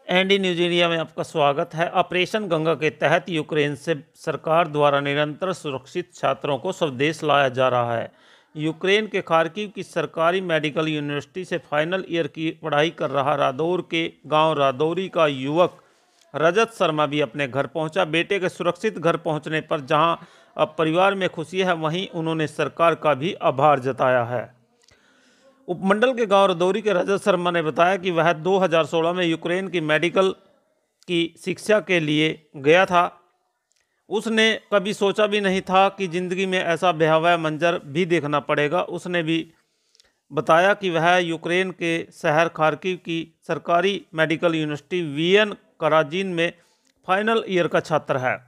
ND news India में आपका स्वागत है। ऑपरेशन गंगा के तहत यूक्रेन से सरकार द्वारा निरंतर सुरक्षित छात्रों को स्वदेश लाया जा रहा है। यूक्रेन के खार्किव की सरकारी मेडिकल यूनिवर्सिटी से फाइनल ईयर की पढ़ाई कर रहा रादौर के गांव रादौरी का युवक रजत शर्मा भी अपने घर पहुंचा। बेटे के सुरक्षित घर पहुंचने पर जहां अब परिवार में खुशी है, वहीं उन्होंने सरकार का भी आभार जताया है। उपमंडल के गांव रदौरी के रजत शर्मा ने बताया कि वह 2016 में यूक्रेन की मेडिकल की शिक्षा के लिए गया था। उसने कभी सोचा भी नहीं था कि ज़िंदगी में ऐसा भयावह मंजर भी देखना पड़ेगा। उसने भी बताया कि वह यूक्रेन के शहर खार्किव की सरकारी मेडिकल यूनिवर्सिटी वीएन कराजीन में फाइनल ईयर का छात्र है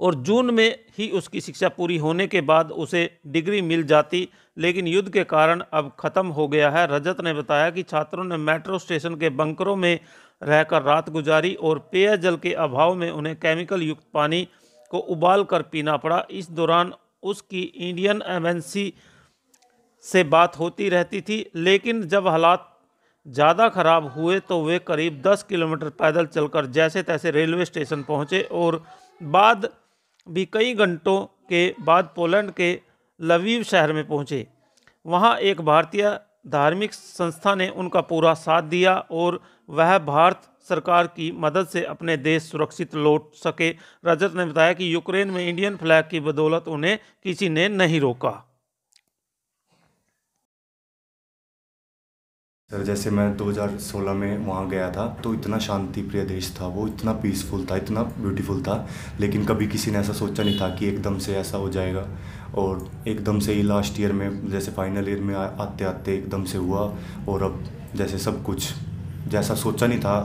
और जून में ही उसकी शिक्षा पूरी होने के बाद उसे डिग्री मिल जाती, लेकिन युद्ध के कारण अब ख़त्म हो गया है। रजत ने बताया कि छात्रों ने मेट्रो स्टेशन के बंकरों में रहकर रात गुजारी और पेयजल के अभाव में उन्हें केमिकल युक्त पानी को उबाल कर पीना पड़ा। इस दौरान उसकी इंडियन एम्बेसी से बात होती रहती थी, लेकिन जब हालात ज़्यादा ख़राब हुए तो वे करीब 10 किलोमीटर पैदल चलकर जैसे तैसे रेलवे स्टेशन पहुँचे और बाद भी कई घंटों के बाद पोलैंड के लवीव शहर में पहुंचे। वहां एक भारतीय धार्मिक संस्था ने उनका पूरा साथ दिया और वह भारत सरकार की मदद से अपने देश सुरक्षित लौट सके। रजत ने बताया कि यूक्रेन में इंडियन फ्लैग की बदौलत उन्हें किसी ने नहीं रोका। सर, जैसे मैं 2016 में वहाँ गया था तो इतना शांति प्रिय देश था, वो इतना पीसफुल था, इतना ब्यूटीफुल था, लेकिन कभी किसी ने ऐसा सोचा नहीं था कि एकदम से ऐसा हो जाएगा। और एकदम से ही लास्ट ईयर में जैसे फाइनल ईयर में आते आते एकदम से हुआ और अब जैसे सब कुछ जैसा सोचा नहीं था,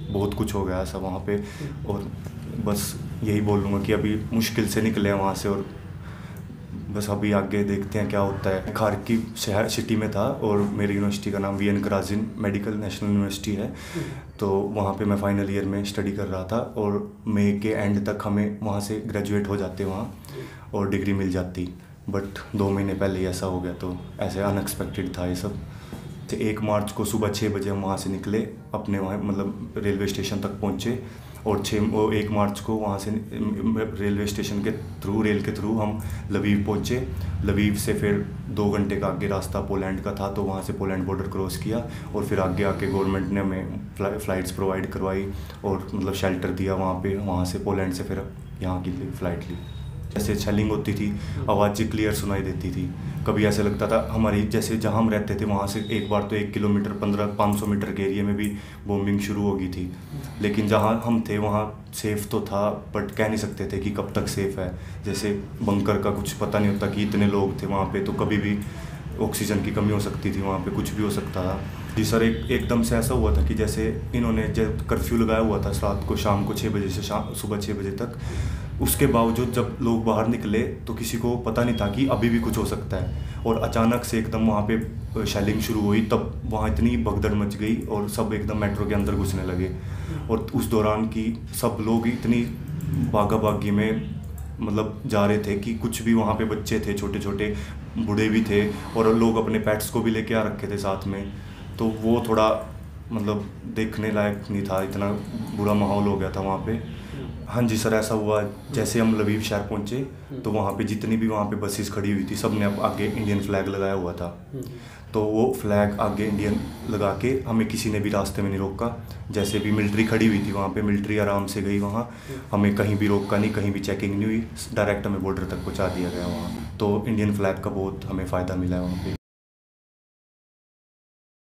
बहुत कुछ हो गया ऐसा वहाँ पे। और बस यही बोलूँगा कि अभी मुश्किल से निकले हैं वहाँ से और बस अभी आगे देखते हैं क्या होता है। खार्किव शहर सिटी में था और मेरी यूनिवर्सिटी का नाम वीएन कराजिन मेडिकल नेशनल यूनिवर्सिटी है। तो वहाँ पे मैं फाइनल ईयर में स्टडी कर रहा था और मई के एंड तक हमें वहाँ से ग्रेजुएट हो जाते वहाँ और डिग्री मिल जाती, बट 2 महीने पहले ही ऐसा हो गया। तो ऐसे अनएक्सपेक्टेड था ये सब। 1 मार्च को सुबह 6 बजे हम वहाँ से निकले, अपने वहाँ मतलब रेलवे स्टेशन तक पहुँचे और 1 मार्च को वहाँ से रेलवे स्टेशन के थ्रू रेल के थ्रू हम लवीव पहुँचे। लवीव से फिर 2 घंटे का आगे रास्ता पोलैंड का था, तो वहाँ से पोलैंड बॉर्डर क्रॉस किया और फिर आगे आके गवर्नमेंट ने हमें फ़्लाइट्स प्रोवाइड करवाई और मतलब शेल्टर दिया वहाँ पे। वहाँ से पोलैंड से फिर यहाँ की फ़्लाइट ली। जैसे शेलिंग होती थी, आवाज़ें क्लियर सुनाई देती थी। कभी ऐसे लगता था हमारी जैसे जहाँ हम रहते थे वहाँ से एक बार तो 1 किलोमीटर 500 मीटर के एरिया में भी बॉम्बिंग शुरू हो गई थी। लेकिन जहाँ हम थे वहाँ सेफ़ तो था, बट कह नहीं सकते थे कि कब तक सेफ़ है। जैसे बंकर का कुछ पता नहीं होता कि इतने लोग थे वहाँ पे, तो कभी भी ऑक्सीजन की कमी हो सकती थी, वहाँ पे कुछ भी हो सकता था। जी सर, एकदम से ऐसा हुआ था कि जैसे इन्होंने जब कर्फ्यू लगाया हुआ था रात को शाम को 6 बजे से सुबह 6 बजे तक, उसके बावजूद जब लोग बाहर निकले तो किसी को पता नहीं था कि अभी भी कुछ हो सकता है। और अचानक से एकदम वहाँ पे शेलिंग शुरू हुई, तब वहाँ इतनी भगदड़ मच गई और सब एकदम मेट्रो के अंदर घुसने लगे। और उस दौरान की सब लोग इतनी भागा भागी में मतलब जा रहे थे कि कुछ भी वहाँ पे बच्चे थे, छोटे छोटे, बूढ़े भी थे और लोग अपने पेट्स को भी लेके आ रखे थे साथ में। तो वो थोड़ा मतलब देखने लायक नहीं था, इतना बुरा माहौल हो गया था वहाँ पे। हाँ जी सर, ऐसा हुआ जैसे हम लवीव शहर पहुँचे तो वहाँ पे जितनी भी वहाँ पे बसेस खड़ी हुई थी सब ने अब आगे इंडियन फ्लैग लगाया हुआ था। तो वो फ्लैग आगे इंडियन लगा के हमें किसी ने भी रास्ते में नहीं रोका। जैसे भी मिलिट्री खड़ी हुई थी वहाँ पे, मिलिट्री आराम से गई वहाँ, हमें कहीं भी रोका नहीं, कहीं भी चेकिंग नहीं हुई, डायरेक्ट हमें बॉर्डर तक पहुँचा दिया गया वहाँ। तो इंडियन फ्लैग का बहुत हमें फ़ायदा मिला है वहाँ पे।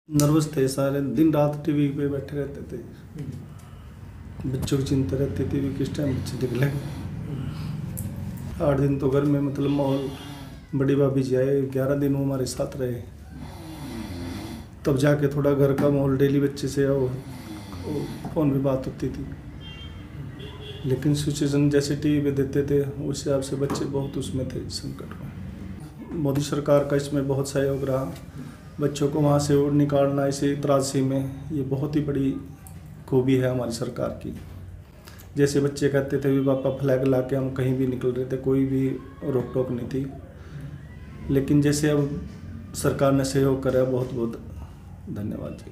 नर्वस थे सारे दिन, रात टीवी पे बैठे रहते थे, बच्चों की चिंता रहती थी भी किस टाइम बच्चे निकलेंगे। 8 दिन तो घर में मतलब माहौल, बड़ी भाभी जी आए, 11 दिन वो हमारे साथ रहे, तब जाके थोड़ा घर का माहौल डेली बच्चे से फ़ोन पे बात होती थी। लेकिन सिचुएशन जैसे टीवी पे देते थे उस हिसाब से बच्चे बहुत उसमें थे संकट में। मोदी सरकार का इसमें बहुत सहयोग रहा, बच्चों को वहाँ से और निकालना इसे त्रासदी में, ये बहुत ही बड़ी खूबी है हमारी सरकार की। जैसे बच्चे कहते थे भी पापा फ्लैग ला के हम कहीं भी निकल रहे थे, कोई भी रोक टोक नहीं थी। लेकिन जैसे अब सरकार ने सहयोग करा, बहुत बहुत धन्यवाद जी।